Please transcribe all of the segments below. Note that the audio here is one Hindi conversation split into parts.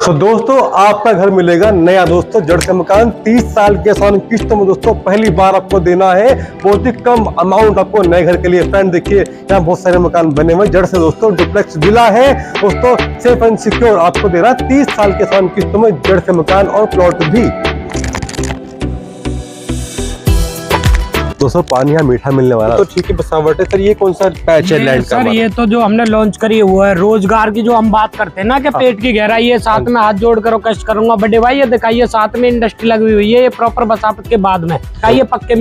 तो दोस्तों आपका घर मिलेगा नया दोस्तों, जड़ से मकान 30 साल के आसान किस्तों में दोस्तों पहली बार आपको देना है। बहुत ही कम अमाउंट आपको नए घर के लिए। फ्रेंड देखिए यहाँ बहुत सारे मकान बने हुए जड़ से दोस्तों, डुप्लेक्स विला है दोस्तों, सेफ एंड सिक्योर आपको दे रहा है 30 साल के आसान किस्तों में जड़ से मकान और प्लॉट भी। दोस्तों पानी यहाँ मीठा मिलने वाला तो ठीक है, बसावट है सर। ये कौन सा पैच है लैंड का? सर ये तो जो हमने लॉन्च करी हुआ है रोजगार की, जो हम बात करते हैं ना कि पेट की गहराई है, साथ में हाथ जोड़ कर कष्ट करूंगा बड़े भाई। ये दिखाइए साथ में इंडस्ट्री लगी हुई है, ये प्रॉपर बसावट के बाद में ये पक्के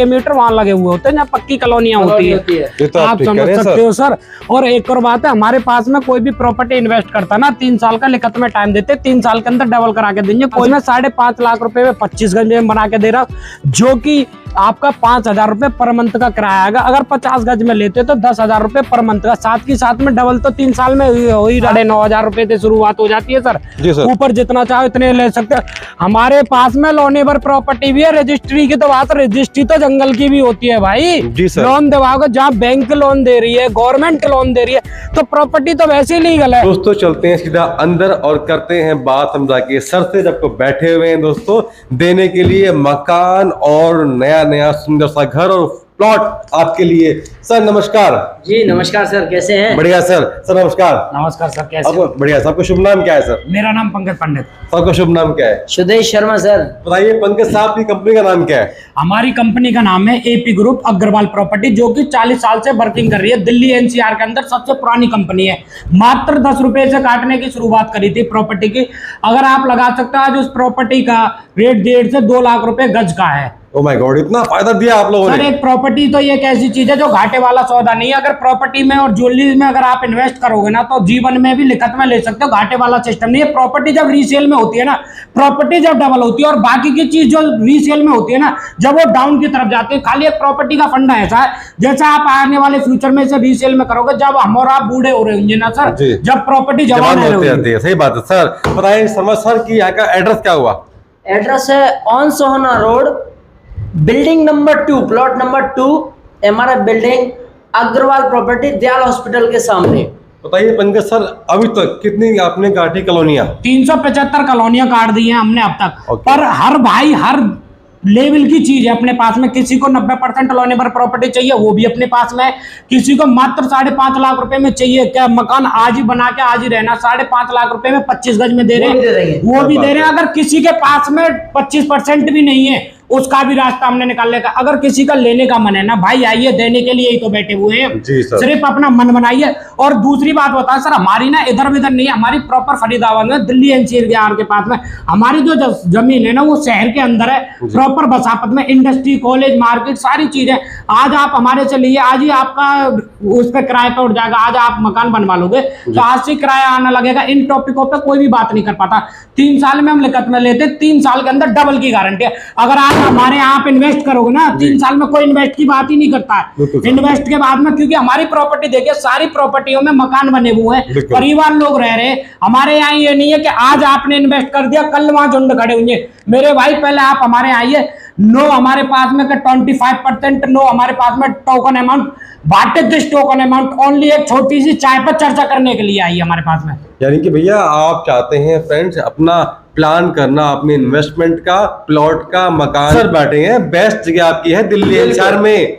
मीटर वहाँ लगे हुए होते हैं जहाँ पक्की कॉलोनियां होती है, तो आप समझ सकते हो सर। और एक और बात है, हमारे पास में कोई भी प्रॉपर्टी इन्वेस्ट करता है ना 3 साल का लिखत में टाइम देते, 3 साल के अंदर डबल करा के देंगे। कोई मैं 5.5 लाख रुपए में 25 गज में बना के दे रहा हूँ, जो की आपका 5,000 रुपए पर मंथ का किराया आएगा। अगर 50 गज में लेते तो 10,000 रुपए पर मंथ का, साथ के साथ में डबल तो 3 साल में हो ही 9,500 रुपए से शुरुआत हो जाती है सर। ऊपर जितना चाहो इतने ले सकते हैं। हमारे पास में लोनेबल प्रॉपर्टी भी है। रजिस्ट्री की तो बात, रजिस्ट्री तो जंगल की भी होती है भाई। लोन दिवाओगे जहाँ बैंक लोन दे रही है, गवर्नमेंट लोन दे रही है, तो प्रॉपर्टी तो वैसे ही लीगल है। दोस्तों चलते हैं सीधा अंदर और करते हैं बात समझा के सर से, जब को बैठे हुए हैं दोस्तों देने के लिए मकान और नया सुंदर सा घर और प्लॉट आपके लिए। सर नमस्कार। जी नमस्कार सर, कैसे हैं? बढ़िया सर। सर नमस्कार। नमस्कार सर, कैसे हैं? बढ़िया सर। आपका शुभ नाम क्या है सर? मेरा नाम पंकज पंडित। सर का शुभ नाम क्या है? सुदेश शर्मा सर। बताइए पंकज साहब की कंपनी का नाम क्या है? हमारी कंपनी का नाम है एपी ग्रुप अग्रवाल प्रॉपर्टी, जो कि 40 साल से वर्किंग कर रही है। दिल्ली एनसीआर के अंदर सबसे पुरानी कंपनी है। मात्र 10 रुपए से काटने की शुरुआत करी थी प्रॉपर्टी की। अगर आप लगा सकते हो, आज उस प्रॉपर्टी का रेट 1.5 से 2 लाख रुपए गज का है। ओ माय गॉड, इतना फायदा दिया आप लोगों ने। सर एक प्रॉपर्टी तो ये एक ऐसी चीज है जो घाटे वाला सौदा नहीं है। अगर प्रॉपर्टी में और ज्वेलरी में अगर आप इन्वेस्ट करोगे ना, तो जीवन में भी लिखत में ले सकते हो। घाटे वाला सिस्टम नहीं है। प्रॉपर्टी जब रीसेल में होती है ना, प्रॉपर्टी जब डबल होती है, और बाकी की चीज जो रीसेल में होती है ना, जब वो डाउन की तरफ जाती है। खाली एक प्रॉपर्टी का फंडा ऐसा है, जैसा आप आने वाले फ्यूचर में से रीसेल में करोगे, जब हम और आप बूढ़े हो रहे होंगे ना सर, जब प्रॉपर्टी जवान होती है। सही बात है सर। बताइए समझ सर की यहाँ का एड्रेस क्या हुआ? एड्रेस है on Sohna road, building number 2, plot number 2, MRF building, Agarwal property, Dayal hospital के सामने। बताइए पंकज सर, अभी तक कितनी आपने काटी कॉलोनियां? 375 कॉलोनियां काट दी हैं हमने अब तक। पर हर भाई हर लेवल की चीज है अपने पास में। किसी को 90% लोनेबल प्रॉपर्टी चाहिए, वो भी अपने पास में। किसी को मात्र 5.5 लाख रुपए में चाहिए, क्या मकान आज ही बना के आज ही रहना, 5.5 लाख रुपए में 25 गज में दे रहे हैं, वो भी दे रहे हैं। अगर किसी के पास में 25% भी नहीं है, उसका भी रास्ता हमने निकालने का। अगर किसी का लेने का मन है ना भाई, आइए, देने के लिए ही तो बैठे हुए हैं। सिर्फ अपना मन बनाइए। और दूसरी बात बताएं सर, हमारी ना इधर उधर नहीं है, हमारी प्रॉपर फरीदाबाद में, दिल्ली एनसीआर के पास में हमारी जो जमीन है ना, वो शहर के अंदर है, प्रॉपर बसापत में। इंडस्ट्री, कॉलेज, मार्केट, सारी चीजें। आज आप हमारे से लिए, आज ही आपका उस पर किराए पे उठ जाएगा। आज आप मकान बनवा लोगे तो आज से किराया आना लगेगा। इन टॉपिकों पे कोई भी बात नहीं कर पाता। 3 साल में हम लिखत में लेते, 3 साल के अंदर डबल की गारंटी है। अगर आप हमारे यहाँ आप इन्वेस्ट करोगे ना, 3 साल में कोई इन्वेस्ट की बात ही नहीं करता है। इन्वेस्ट के बाद में, क्योंकि हमारी प्रॉपर्टी देखिए, सारी प्रॉपर्टियों में मकान बने हुए हैं, परिवार लोग रह रहे हैं। हमारे यहाँ ये नहीं है कि आज आपने इन्वेस्ट कर दिया, कल वहां झुंड खड़े होंगे। मेरे भाई पहले आप हमारे आइए। नो हमारे पास में 25%, नो हमारे पास में टोकन अमाउंट, बाटे दिस टोकन अमाउंट ओनली। एक छोटी सी चाय पर चर्चा करने के लिए आई हमारे पास में। यानी कि भैया आप चाहते हैं फ्रेंड्स अपना प्लान करना, अपने इन्वेस्टमेंट का, प्लॉट का, मकान सर बैठे हैं, बेस्ट जगह आपकी है दिल्ली एनसीआर में।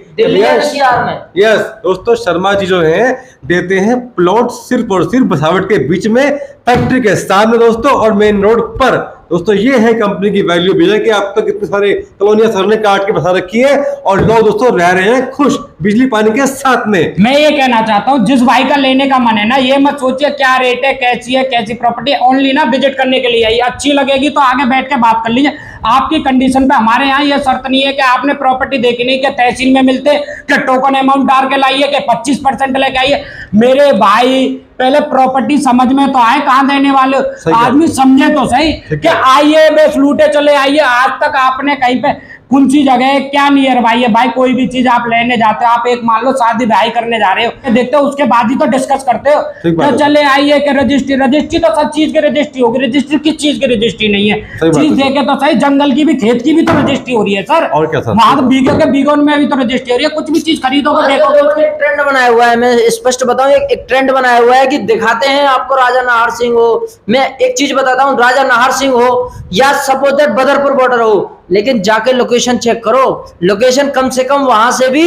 यस दोस्तों, शर्मा जी जो हैं देते हैं प्लॉट सिर्फ और सिर्फ बसावट के बीच में, फैक्ट्री के सामने दोस्तों, और मेन रोड पर। दोस्तों ये है कंपनी की वैल्यू भी है कि आप तक इतने सारे कॉलोनियां सर ने काट के बसा रखी है, और लोग दोस्तों रह रहे हैं खुश, बिजली पानी के साथ में। मैं ये कहना चाहता हूँ, जिस भाई का लेने का मन है ना, ये मत सोचिए क्या रेट है, कैसी प्रॉपर्टी, ओनली ना विजिट करने के लिए आई। अच्छी लगेगी तो आगे बैठ के बात कर लीजिए आपकी कंडीशन पे। हमारे यहाँ ये शर्त नहीं है कि आपने प्रॉपर्टी देखी नहीं, कि तहसील में मिलते, कि टोकन अमाउंट डाल के लाइए, कि 25% लेके आइए। मेरे भाई पहले प्रॉपर्टी समझ में तो आए, कहाँ देने वाले आदमी समझे तो सही, कि आइए बस लूटे चले आइए। आज तक आपने कहीं पे कौन सी जगह है, क्या नियर बाई है। भाई कोई भी चीज आप लेने जाते हो, आप एक मान लो शादी ब्याह करने जा रहे हो, देखते हो उसके बाद ही तो डिस्कस करते हो। तो चले आइए कि रजिस्ट्री तो सब चीज की रजिस्ट्री होगी, रजिस्ट्री किस चीज की रजिस्ट्री नहीं है। चीज देखे तो सही, जंगल की भी खेत की भी तो रजिस्ट्री हो रही है सर। और क्या सर, वहां तो बीघे के बीघों में भी तो रजिस्ट्री हो रही है। कुछ भी चीज खरीदोगे देखोगे। ट्रेंड बनाया हुआ है, मैं स्पष्ट बताऊं, एक ट्रेंड बनाया हुआ है कि दिखाते हैं आपको राजा नाहर सिंह हो। मैं एक चीज बताता हूं, राजा नाहर सिंह हो या सपोज दैट बदरपुर बॉर्डर हो, लेकिन जाके लोकेशन चेक करो। लोकेशन कम से कम वहां से भी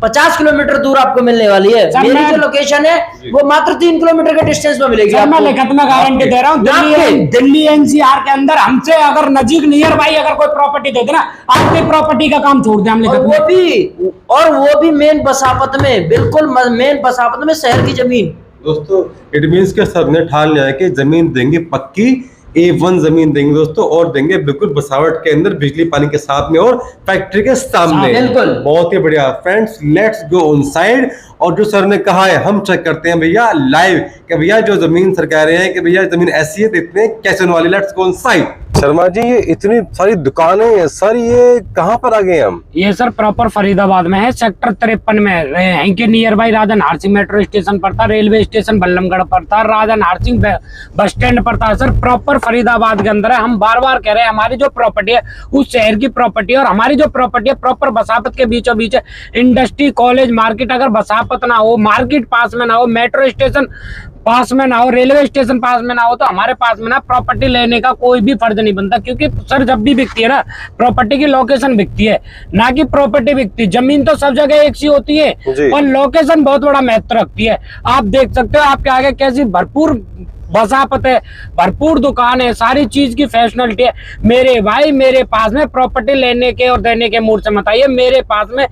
50 किलोमीटर दूर आपको मिलने वाली है। मेरी जो लोकेशन है वो मात्र 3 किलोमीटर के डिस्टेंस में मिलेगी। मैं लिखत में गारंटी दे रहा हूँ, दिल्ली एनसीआर के अंदर हमसे अगर नजीक नियर बाई अगर कोई प्रॉपर्टी दे देना, आपकी प्रॉपर्टी का काम छोड़ दे हम लिखत में। वो भी मेन बसापत में, बिल्कुल मेन बसापत में, शहर की जमीन। दोस्तों इट मीन्स के सबने ठान लिया है कि जमीन देंगे पक्की, A1 जमीन देंगे दोस्तों, और देंगे बिल्कुल बसावट के अंदर, बिजली पानी के साथ में और फैक्ट्री के सामने। बिल्कुल बहुत ही बढ़िया friends, let's go on side. और जो सर ने कहा है हम चेक करते हैं भैया लाइव कि भैया जो जमीन सर कह रहे हैं कि भैया जमीन ऐसी है तो इतने कैसे होने वाली। Let's go on side. Sharma ji ये इतनी सारी दुकानें हैं सर, ये कहाँ पर आ गए हम? ये सर प्रॉपर फरीदाबाद में है, सेक्टर 53 में है। इनके near by Raja Nahar Singh metro station पड़ता, रेलवे स्टेशन बल्लमगढ़ पड़ता, राजा नाहर सिंह बस स्टैंड पड़ता है सर। प्रॉपर फरीदाबाद के अंदर है। हम बार बार कह रहे हैं हमारी जो प्रॉपर्टी है उस शहर की प्रॉपर्टी है, और हमारी जो प्रॉपर्टी है प्रॉपर बसापत के बीचों बीच है। इंडस्ट्री, कॉलेज, मार्केट अगर बसापत ना हो, मार्केट पास में ना हो, मेट्रो स्टेशन पास में ना हो, रेलवे स्टेशन पास में ना हो, तो हमारे पास में ना प्रॉपर्टी लेने का कोई भी फर्ज नहीं बनता। क्योंकि सर जब भी बिकती है ना, प्रॉपर्टी की लोकेशन बिकती है, ना कि प्रॉपर्टी बिकती। जमीन तो सब जगह एक सी होती है, और लोकेशन बहुत बड़ा महत्व रखती है। आप देख सकते हो आपके आगे कैसी भरपूर बसापत है, भरपूर दुकान है, सारी चीज की फैशनलिटी है। मेरे भाई मेरे पास में प्रॉपर्टी लेने के और देने के मूड से मत आइए, मेरे पास में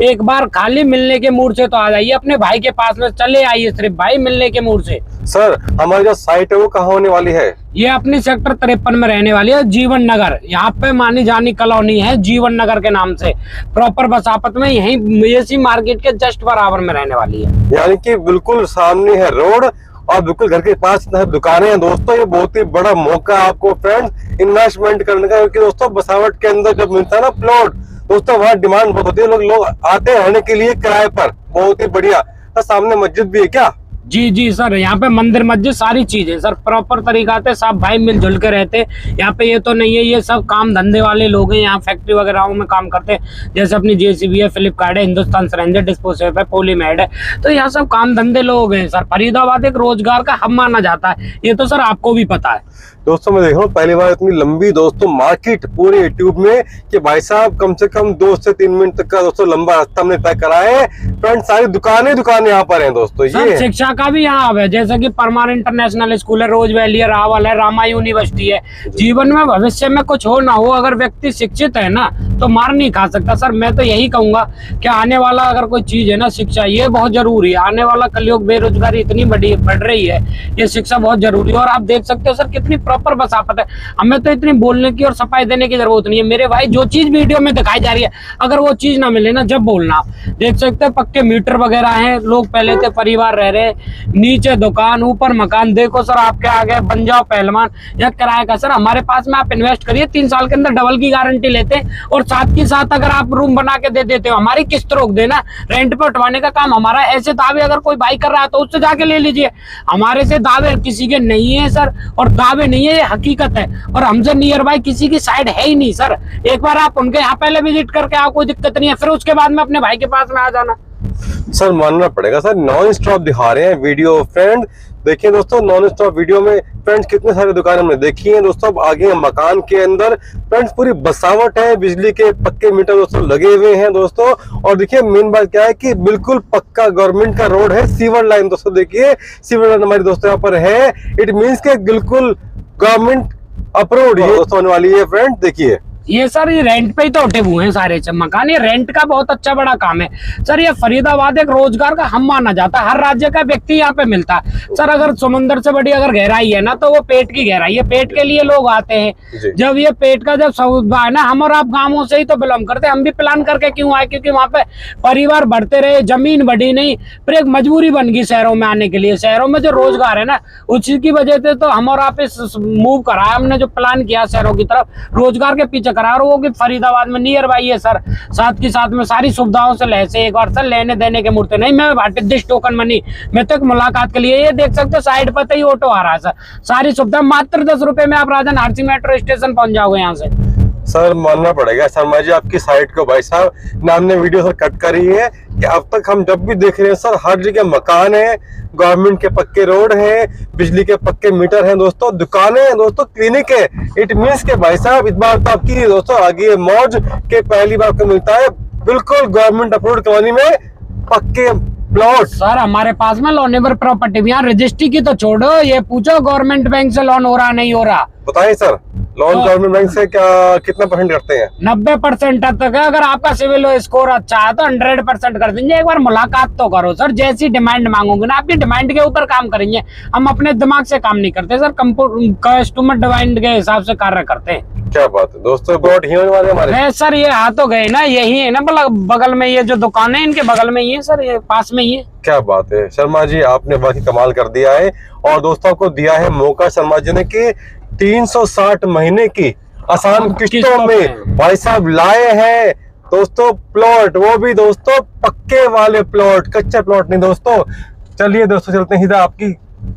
एक बार खाली मिलने के मूड से तो आ जाइए। अपने भाई के पास में चले आइए सिर्फ भाई मिलने के मूड से। सर हमारी जो साइट है वो कहाँ होने वाली है? ये अपनी सेक्टर 53 में रहने वाली है, जीवन नगर। यहाँ पे मानी जानी कॉलोनी है जीवन नगर के नाम से, प्रॉपर बसापत में, यही मेसी मार्केट के जस्ट बराबर में रहने वाली है। यानी कि बिल्कुल सामने है रोड और बिल्कुल घर के पास दुकानें हैं दोस्तों। ये बहुत ही बड़ा मौका है आपको फ्रेंड्स इन्वेस्टमेंट करने का, क्योंकि दोस्तों बसावट के अंदर जब मिलता है ना प्लॉट दोस्तों, वहाँ डिमांड बहुत होती है, लोग आते हैं रहने के लिए किराए पर। बहुत ही बढ़िया। तो सामने मस्जिद भी है क्या? जी जी सर, यहाँ पे मंदिर मस्जिद सारी चीज है सर, प्रॉपर तरीका से सब भाई मिलजुल के रहते हैं यहाँ पे। ये तो नहीं है, ये सब काम धंधे वाले लोग हैं, यहाँ फैक्ट्री वगैरह में काम करते हैं। जैसे अपनी JCB है, फ्लिपकार्ट है, हिंदुस्तान सरेंजर डिस्पोजेबल है, पॉलीमेड है, तो यहाँ सब काम धंधे लोग हैं सर। फरीदाबाद एक रोजगार का हब माना जाता है, ये तो सर आपको भी पता है। दोस्तों मैं देख रहा हूँ पहली बार इतनी लंबी दोस्तों मार्केट पूरे यूट्यूब में कि भाई साहब कम से कम 2 से 3 मिनट तक का दोस्तों लंबा रास्ता हमने तय करा है। फ्रेंड सारी दुकानें यहाँ पर हैं दोस्तों। ये शिक्षा का भी यहाँ है, जैसे कि परमार इंटरनेशनल स्कूल है, रोज वैली है, रावल है, रामा यूनिवर्सिटी है। जीवन में भविष्य में कुछ हो ना हो, अगर व्यक्ति शिक्षित है ना तो मार नहीं खा सकता सर। मैं तो यही कहूंगा कि आने वाला अगर कोई चीज है ना, शिक्षा ये बहुत जरूरी है। आने वाला कलयुग, बेरोजगारी इतनी बढ़ रही है, ये शिक्षा बहुत जरूरी है। और आप देख सकते हो सर कितनी प्रॉपर बसापत है। हमें तो इतनी बोलने की और सफाई देने की जरूरत नहीं है मेरे भाई। जो चीज वीडियो में दिखाई जा रही है, अगर वो चीज ना मिले ना, जब बोलना। देख सकते हो पक्के मीटर वगैरह हैं, लोग पहले थे परिवार रह रहे, नीचे दुकान ऊपर मकान। देखो सर आपके आगे बन जाओ पहलवान। या किराए का सर हमारे पास में आप इन्वेस्ट करिए, 3 साल के अंदर डबल की गारंटी लेते हैं, और साथ के साथ अगर आप रूम बना के दे देते हो, हमारी किस्त रोक देना, रेंट पे उठवाने का काम हमारा। ऐसे दावे अगर कोई भाई कर रहा है तो उससे जाके ले लीजिए। हमारे से दावे किसी के नहीं है सर, और दावे नहीं है, ये हकीकत है। और हमसे नियर बाई किसी की साइड है ही नहीं सर। एक बार आप उनके यहाँ पहले विजिट करके आओ, कोई दिक्कत नहीं है, फिर उसके बाद में अपने भाई के पास में आ जाना। सर मानना पड़ेगा सर, नॉन स्टॉप दिखा रहे हैं वीडियो फ्रेंड। देखिए दोस्तों नॉन स्टॉप वीडियो में फ्रेंड्स कितने सारे दुकानें हमने देखी हैं दोस्तों। अब आगे मकान के अंदर फ्रेंड्स पूरी बसावट है, बिजली के पक्के मीटर दोस्तों लगे हुए हैं दोस्तों। और देखिए मेन बात क्या है कि बिल्कुल पक्का गवर्नमेंट का रोड है, सीवर लाइन दोस्तों। देखिए सीवर लाइन हमारी दोस्तों यहाँ पर है, इट मीन्स के बिल्कुल गवर्नमेंट अप्रूव्ड ये दोस्तों होने वाली है फ्रेंड। देखिए ये सर ये रेंट पे ही तो उठे हुए हैं सारे मकान। ये रेंट का बहुत अच्छा बड़ा काम है सर। ये फरीदाबाद एक रोजगार का हम माना जाता है, हर राज्य का व्यक्ति यहाँ पे मिलता है सर। अगर समुद्र से बड़ी अगर गहराई है ना, तो वो पेट की गहराई है, पेट के लिए लोग आते हैं। जब ये पेट का जब सौदा है ना, हम और आप गाँवों से ही तो बिलोंग करते हैं, हम भी प्लान करके क्यों आए, क्योंकि वहाँ पे परिवार बढ़ते रहे, जमीन बढ़ी नहीं, फिर एक मजबूरी बन गई शहरों में आने के लिए। शहरों में जो रोजगार है ना, उसी की वजह से तो हम और आप इस मूव करा, हमने जो प्लान किया शहरों की तरफ, रोजगार के पीछे कराया, और वो कि फरीदाबाद में नियर बाई है सर, साथ के साथ में सारी सुविधाओं से लैस है। एक बार सर लेने देने के मूर्ते नहीं, मैं वाट दिस टोकन मनी, मैं तो एक मुलाकात के लिए, ये देख सकते हो साइड पर तो ही ऑटो आ रहा है सर, सारी सुविधा मात्र 10 रुपए में आप राजा नाहर सिंह मेट्रो स्टेशन पहुंच जाओगे यहाँ से। सर मानना पड़ेगा शर्मा जी आपकी साइट को, भाई साहब ना हमने वीडियो सर कट करी है कि अब तक हम जब भी देख रहे हैं सर हर जगह मकान है, गवर्नमेंट के पक्के रोड है, बिजली के पक्के मीटर हैं दोस्तों, दुकानें हैं दोस्तों, क्लिनिक है। इट मीन्स के भाई साहब इस बार तो आपकी दोस्तों आगे है मौज के पहली बार को मिलता है बिल्कुल गवर्नमेंट अप्रूव्ड कॉलोनी में पक्के प्लॉट। सर हमारे पास में लोनेबल प्रॉपर्टी भी, यहाँ रजिस्ट्री की तो छोड़ो, ये पूछो गवर्नमेंट बैंक से लोन हो रहा नहीं हो रहा। बताइए सर लोन गवर्नमेंट बैंक से क्या कितना % करते हैं? 90% तक है। अगर आपका सिविल स्कोर अच्छा है तो 100% कर देंगे। एक बार मुलाकात तो करो सर, जैसी डिमांड मांगोगे ना आपकी डिमांड के ऊपर काम करेंगे, हम अपने दिमाग से काम नहीं करते सर, कस्टमर डिमांड के हिसाब से कार्य करते हैं। क्या बात है दोस्तों, प्लॉट ही वाले हमारे सर ये आ तो गए ना, यही है ना बगल में, ये जो दुकान है इनके बगल में ही है सर, ये पास में ही है। क्या बात है शर्मा जी, आपने बाकी कमाल कर दिया है। और दोस्तों को दिया है मौका शर्मा जी ने कि 360 महीने की आसान किस्तों में भाई साहब लाए हैं दोस्तों प्लॉट, वो भी दोस्तों पक्के वाले प्लॉट, कच्चे प्लॉट नहीं दोस्तों। चलिए दोस्तों चलते हैं सीधा आपकी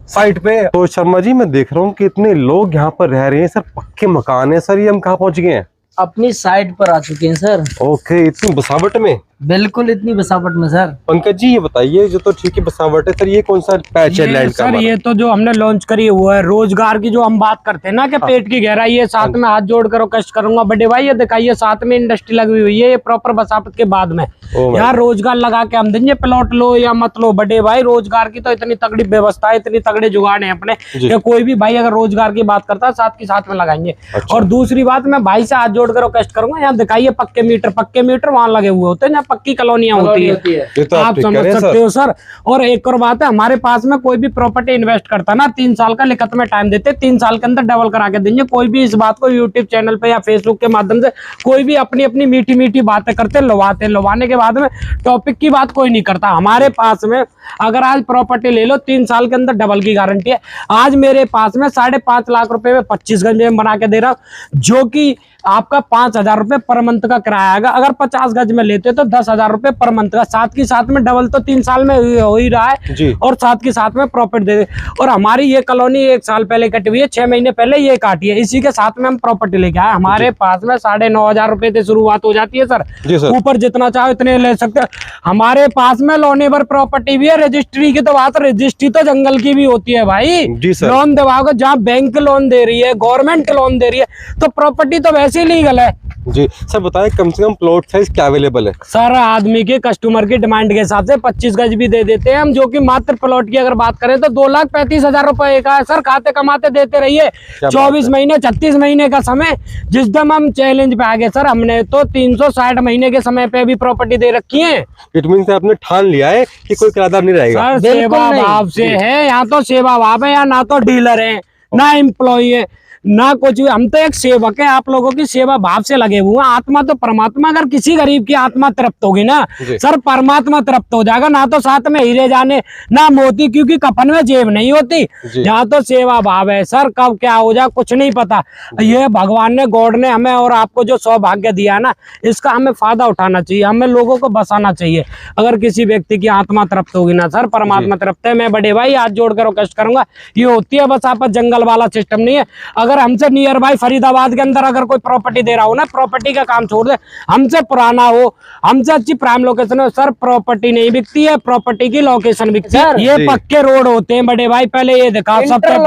साइट पे। तो शर्मा जी मैं देख रहा हूँ कि इतने लोग यहाँ पर रह रहे हैं सर, पक्के मकान है सर, ये हम कहाँ पहुंच गए हैं? अपनी साइट पर आ चुके हैं सर। ओके, इतनी बसावट में? बिल्कुल इतनी बसावट में सर। पंकज जी ये बताइए, जो तो ठीक है बसावट है सर, ये कौन सा पैच है लैंड का? सर ये तो जो हमने लॉन्च करी हुआ है रोजगार की, जो हम बात करते हैं ना कि पेट की गहराई है, साथ में हाथ जोड़ कर कष्ट करूंगा बड़े भाई, ये दिखाइए साथ में इंडस्ट्री लगी हुई है, ये प्रॉपर बसावट के बाद में यहाँ रोजगार लगा के हम देंगे, प्लॉट लो या मत लो बड़े भाई, रोजगार की तो इतनी तगड़ी व्यवस्था है, इतनी तगड़े जुगाड़ है अपने कि कोई भी भाई अगर रोजगार की बात करता है साथ के साथ में लगाएंगे। और दूसरी बात मैं भाई से हाथ जोड़ कर कष्ट करूंगा, यहाँ दिखाइए पक्के मीटर वहां लगे हुए होते हैं जहाँ पक्की कॉलोनियां होती है, तो आप समझ सकते हो सर। और एक और बात है, हमारे पास में कोई भी प्रॉपर्टी इन्वेस्ट करता ना 3 साल का लिखत में टाइम देते, 3 साल के अंदर डबल करा के देंगे। कोई भी इस बात को यूट्यूब चैनल पे या फेसबुक के माध्यम से कोई भी अपनी अपनी मीठी मीठी बातें करते, लवाने के बाद में टॉपिक की बात कोई नहीं करता। हमारे पास में अगर आज प्रॉपर्टी ले लो 3 साल के अंदर डबल की गारंटी है। आज मेरे पास में 5.5 लाख रुपए में 25 गज में बना के दे रहा हूँ, जो कि आपका 5,000 रुपए पर मंथ का किराया आएगा। अगर 50 गज में लेते तो 10,000 रुपए पर मंथ का, साथ के साथ में डबल तो 3 साल में हो ही रहा है, और साथ के साथ में प्रॉफिट दे दे। और हमारी ये कॉलोनी 1 साल पहले कटी हुई है, 6 महीने पहले ये काटी है, इसी के साथ में हम प्रॉपर्टी लेके आए। हमारे पास में 9,500 रुपए से शुरुआत हो जाती है सर, ऊपर जितना चाहो इतने ले सकते हैं। हमारे पास में लोनेबल प्रॉपर्टी भी है, रजिस्ट्री की तो बात, रजिस्ट्री तो जंगल की भी होती है भाई। लोन दिवाओगे, जहाँ बैंक लोन दे रही है, गवर्नमेंट लोन दे रही है, तो प्रॉपर्टी तो वैसे ही लीगल है जी। सर बताएं कम से कम प्लॉट साइज क्या अवेलेबल है? सर आदमी के कस्टमर की डिमांड के हिसाब से 25 गज भी दे देते हैं हम, जो कि मात्र प्लॉट की अगर बात करें तो 2,35,000 रुपए का है सर। खाते कमाते देते रहिए, 24 महीने 36 महीने का समय। जिस दम हम चैलेंज पे आ गए सर, हमने तो 360 महीने के समय पे भी प्रॉपर्टी दे रखी है। इट मींस आपने ठान लिया है कि कोई किराएदार नहीं रहेगा? सर सेवा भाव से है, यहाँ तो सेवा भाव है, यहाँ ना तो डीलर है ना एम्प्लॉय है ना कुछ, हम तो एक सेवक है, आप लोगों की सेवा भाव से लगे हुए हैं। आत्मा तो परमात्मा, अगर किसी गरीब की आत्मा तृप्त होगी ना सर, परमात्मा तृप्त हो जाएगा। ना तो साथ में हीरे जाने ना मोती, क्योंकि कफन में जेब नहीं होती। यहाँ तो सेवा भाव है सर, कब क्या हो जाए कुछ नहीं पता। ये भगवान ने, गॉड ने हमें और आपको जो सौभाग्य दिया ना, इसका हमें फायदा उठाना चाहिए, हमें लोगों को बसाना चाहिए। अगर किसी व्यक्ति की आत्मा तृप्त होगी ना सर, परमात्मा तृप्त है। मैं बड़े भाई हाथ जोड़ कर कष्ट करूंगा, ये होती है बस, आपस जंगल वाला सिस्टम नहीं है। अगर हमसे नियर बाई फरीदाबाद के अंदर अगर कोई प्रॉपर्टी दे रहा हो ना, प्रॉपर्टी का काम छोड़ दे, हमसे पुराना हो, हमसे अच्छी प्राइम लोकेशन हो सर, प्रॉपर्टी नहीं बिकती है, प्रॉपर्टी की लोकेशन बिकती है। ये पक्के रोड होते हैं बड़े भाई, पहले ये दिखाओ सबसे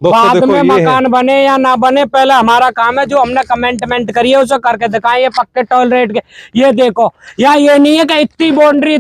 बाद में मकान बने या ना बने, पहले हमारा काम है जो हमने कमेंटमेंट करी है उसे करके दिखाएं। ये पक्के टॉलरेट के, ये देखो यहाँ ये नहीं है कि इतनी बाउंड्री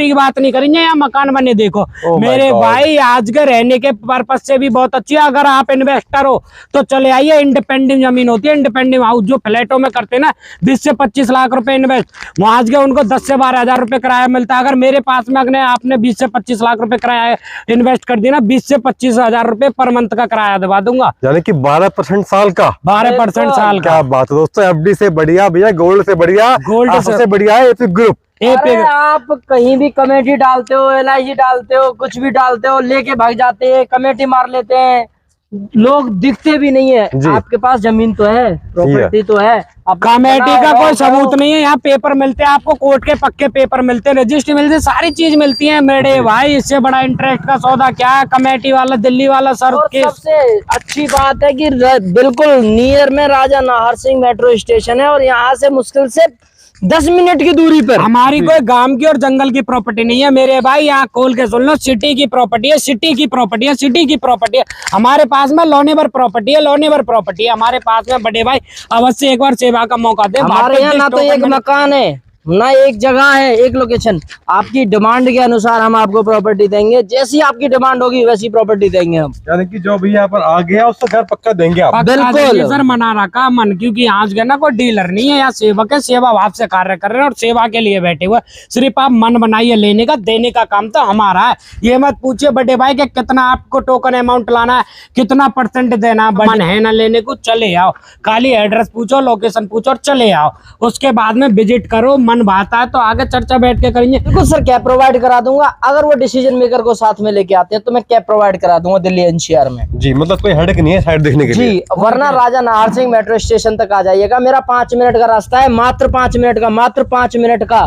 की बात नहीं करेंगे, यहाँ मकान बने देखो मेरे भाई। आज के रहने के पर्पज से भी बहुत अच्छी है। अगर आप इन्वेस्टर हो तो चले आइए, इंडिपेंडेंट जमीन होती है, इंडिपेंडेंट हाउस जो फ्लैटों में करते हैं ना, 20 से 25 लाख रुपए इन्वेस्ट, वहां के उनको 10 से 12,000 रुपए किराया मिलता है। अगर मेरे पास में अगर आपने 20 से 25 लाख रुपए किराया इन्वेस्ट कर दिया ना, 20 से 25,000 रुपए पर मंथ का किराया दिवा दूंगा, यानी कि 12% साल का। 12% साल का। क्या बात है दोस्तों, एफडी से बढ़िया भैया, गोल्ड से बढ़िया, गोल्ड से बढ़िया है एपिक ग्रुप। आप कहीं भी कमेटी डालते हो, LIC डालते हो, कुछ भी डालते हो, लेके भाग जाते हैं, कमेटी मार लेते हैं। लोग दिखते भी नहीं है। जी। आपके पास जमीन तो है, प्रॉपर्टी तो है, अब कमेटी का बनाओ, कोई सबूत बनाओ। नहीं है। यहाँ पेपर मिलते हैं आपको, कोर्ट के पक्के पेपर मिलते हैं, रजिस्ट्री मिलती है, सारी चीज मिलती है मेरे भाई। इससे बड़ा इंटरेस्ट का सौदा क्या है? कमेटी वाला दिल्ली वाला सर और के सबसे अच्छी बात है कि बिल्कुल नियर में राजा नाहर सिंह मेट्रो स्टेशन है और यहाँ से मुश्किल से 10 मिनट की दूरी पर। हमारी कोई गांव की और जंगल की प्रॉपर्टी नहीं है मेरे भाई। यहाँ खोल के सुन लो, सिटी की प्रॉपर्टी है, सिटी की प्रॉपर्टी है, सिटी की प्रॉपर्टी है। हमारे पास में लोनेवर प्रॉपर्टी है, लोनेवर प्रॉपर्टी है हमारे पास में। बड़े भाई अवश्य एक बार सेवा का मौका दे। हमारे यहाँ ना तो एक मकान है ना एक जगह है, एक लोकेशन। आपकी डिमांड के अनुसार हम आपको प्रॉपर्टी देंगे, जैसी आपकी डिमांड होगी वैसी प्रॉपर्टी देंगे हम। यानी कि जो भी यहाँ पर आ गया उसका घर पक्का देंगे आप? बिल्कुल सर, मना रखा मन, क्योंकि आज के ना कोई डीलर नहीं है, यहाँ सेवक है, सेवा भाव से कार्य कर रहे हैं और सेवा के लिए बैठे हुए। सिर्फ आप मन बनाइए, लेने का देने का काम तो हमारा है। ये मत पूछिए बड़े भाई कि कितना आपको टोकन अमाउंट लाना है, कितना % देना है। मन है ना लेने को, चले आओ, खाली एड्रेस पूछो, लोकेशन पूछो और चले आओ। उसके बाद में विजिट करो, मन बात है तो आगे चर्चा बैठ के करेंगे। बिल्कुल सर, कैब प्रोवाइड करा दूंगा। अगर वो डिसीजन मेकर को साथ में लेके आते हैं तो मैं कैब प्रोवाइड करा दूंगा दिल्ली एनसीआर में। जी, मतलब कोई हेडेक नहीं है साइड देखने के लिए? जी, वरना राजा नाहर सिंह मेट्रो स्टेशन तक आ जाइएगा। मेरा 5 मिनट का रास्ता है, मात्र 5 मिनट का, मात्र 5 मिनट का।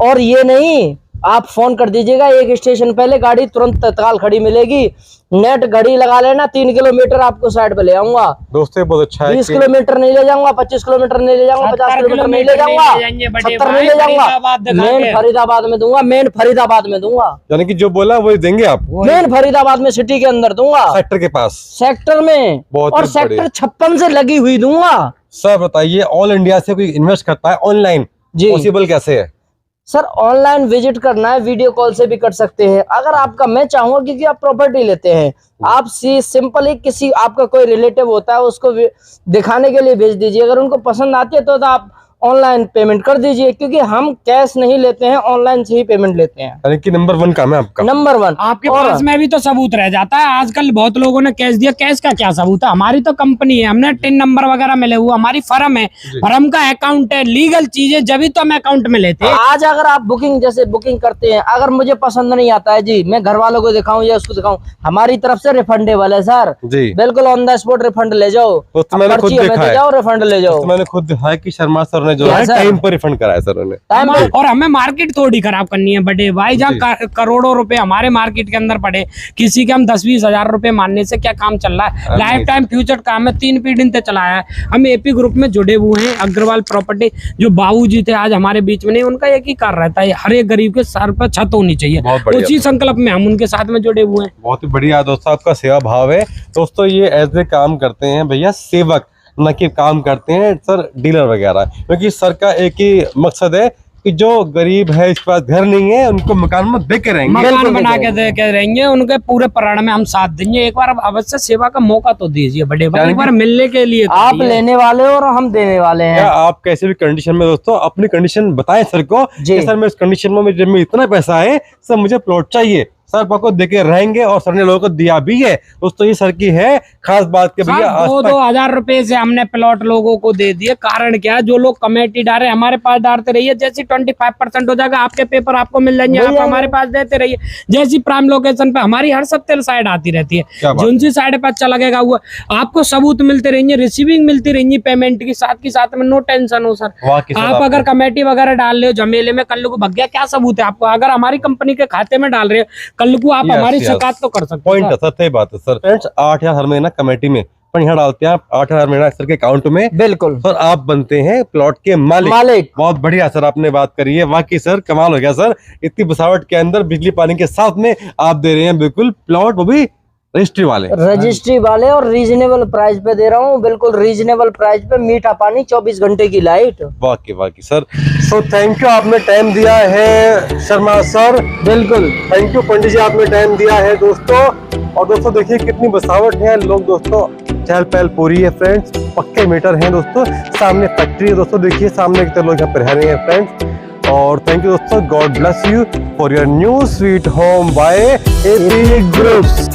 और ये नहीं, आप फोन कर दीजिएगा एक स्टेशन पहले, गाड़ी तुरंत तत्काल खड़ी मिलेगी। नेट घड़ी लगा लेना, 3 किलोमीटर आपको साइड पे ले आऊंगा। दोस्तों बहुत अच्छा है। 20 किलोमीटर नहीं ले जाऊंगा, 25 किलोमीटर नहीं ले जाऊंगा, 50 किलोमीटर नहीं ले जाऊंगा, 70 नहीं ले जाऊंगा। मेन फरीदाबाद में दूंगा, मेन फरीदाबाद में दूंगा। यानी कि जो बोला वही देंगे आप? मेन फरीदाबाद में सिटी के अंदर दूंगा, सेक्टर के पास, सेक्टर में। बहुत और ही सेक्टर 56 से लगी हुई दूंगा। सर बताइए, ऑल इंडिया से कोई इन्वेस्ट करता है ऑनलाइन, जी। पॉसिबल कैसे है? सर ऑनलाइन विजिट करना है, वीडियो कॉल से भी कर सकते हैं। अगर आपका, मैं चाहूंगा क्योंकि आप प्रॉपर्टी लेते हैं, आप सिंपली किसी आपका कोई रिलेटिव होता है उसको दिखाने के लिए भेज दीजिए। अगर उनको पसंद आती है तो आप ऑनलाइन पेमेंट कर दीजिए, क्योंकि हम कैश नहीं लेते हैं, ऑनलाइन से ही पेमेंट लेते हैं। यानी कि नंबर 1 काम है आपका? नंबर 1। आपके पास में भी तो सबूत रह जाता है। आजकल बहुत लोगों ने कैश दिया, कैश का क्या सबूत है? हमारी तो कंपनी है, हमने टिन नंबर वगैरह मिले हुआ, हमारी फर्म है, फर्म का अकाउंट है, लीगल चीजें, जब तो हम अकाउंट में लेते हैं। आज अगर आप बुकिंग करते हैं, अगर मुझे पसंद नहीं आता है जी, मैं घर वालों को दिखाऊं या उसको दिखाऊं, हमारी तरफ से रिफंडेबल है सर जी। बिल्कुल ऑन द स्पॉट रिफंड ले जाओ, तो मैंने खुद देखा है, जाओ रिफंड ले जाओ। मैंने खुद देखा है कि शर्मा सर ने जो है टाइम पर रिफंड कराया सर ने। और हमें मार्केट थोड़ी खराब करनी है बड़े भाई, जहाँ करोड़ों रुपए हमारे मार्केट के अंदर पड़े, किसी के हम 10-20 हजार रुपए मानने से क्या काम चल रहा है? लाइफ टाइम फ्यूचर काम है, 3 पीढ़ी से चलाया है। हम एपी ग्रुप में जुड़े हुए हैं, अग्रवाल प्रॉपर्टी, जो बाबूजी थे आज हमारे बीच में नहीं, उनका एक ही कार्य रहता है, हर एक गरीब के सर पर छत होनी चाहिए। उसी संकल्प में हम उनके साथ में जुड़े हुए हैं। बहुत ही बढ़िया दोस्तों, आपका सेवा भाव है। दोस्तों ये ऐसे काम करते हैं भैया सेवक, न कि काम करते हैं सर डीलर वगैरह। क्योंकि सर का एक ही मकसद है कि जो गरीब है, इसके पास घर नहीं है, उनको मकान में दे के रहेंगे, मकान बना के दे के रहेंगे, उनके पूरे प्राण में हम साथ देंगे। एक बार अवश्य सेवा का मौका तो दीजिए बड़े भाई, एक बार मिलने के लिए। आप लेने वाले हो और हम देने वाले हैं। क्या आप कैसे भी कंडीशन में दोस्तों अपनी कंडीशन बताएं सर को कि सर मैं इस कंडीशन में जब में इतना पैसा है, सर मुझे प्लॉट चाहिए, सर आपको देके रहेंगे। और सर ने लोगों को दिया भी है दोस्तों, ये सर की है खास बात के भैया 2-2 हजार रुपए से हमने प्लॉट लोगों को दे दिए। कारण क्या है? जो लोग कमेटी डाले हमारे पास डालते रहिए, जैसे 25% हो जाएगा आपके पेपर आपको मिल जाएंगे, आप हमारे पास देते रहिए। जैसी प्राइम लोकेशन पे हमारी हर सप्ताह साइड आती रहती है, जो सी साइड पर अच्छा लगेगा वो आपको सबूत मिलते रहेंगे, रिसीविंग मिलती रहेंगी पेमेंट की, साथ में नो टेंशन हो सर। आप अगर कमेटी वगैरह डाल रहे हो झमेले में, कल को भग गया क्या सबूत है आपको? अगर हमारी कंपनी के खाते में डाल रहे हो, कल को आप हमारी शिकायत तो कर सकते पॉइंट है सर, सही बात है सर। फ्रेंड्स 8,000 हर महीना कमेटी में, पर यहाँ डालते हैं आप 8,000 महीना सर के अकाउंट में। बिल्कुल सर आप बनते हैं प्लॉट के मालिक। बहुत बढ़िया सर आपने बात करी है, वाकई सर कमाल हो गया सर। इतनी बसावट के अंदर बिजली पानी के साथ में आप दे रहे हैं बिल्कुल प्लॉट, वो भी रजिस्ट्री वाले और रीजनेबल प्राइस पे दे रहा हूँ, बिल्कुल रीजनेबल प्राइस पे, मीठा पानी, 24 घंटे की लाइट। वाकई सर। सो थैंक यू, आपने टाइम दिया है शर्मा सर। बिल्कुल थैंक यू पंडित जी, आपने टाइम दिया है दोस्तों। और दोस्तों देखिए कितनी बसावट है, लोग दोस्तों चहल पहल पूरी है फ्रेंड्स, पक्के मीटर हैं दोस्तों, सामने फैक्ट्री है दोस्तों, देखिए सामने कितने लोग यहाँ पे रह रहे हैं फ्रेंड्स। और थैंक यू दोस्तों, God bless you for your new sweet home by AP groups.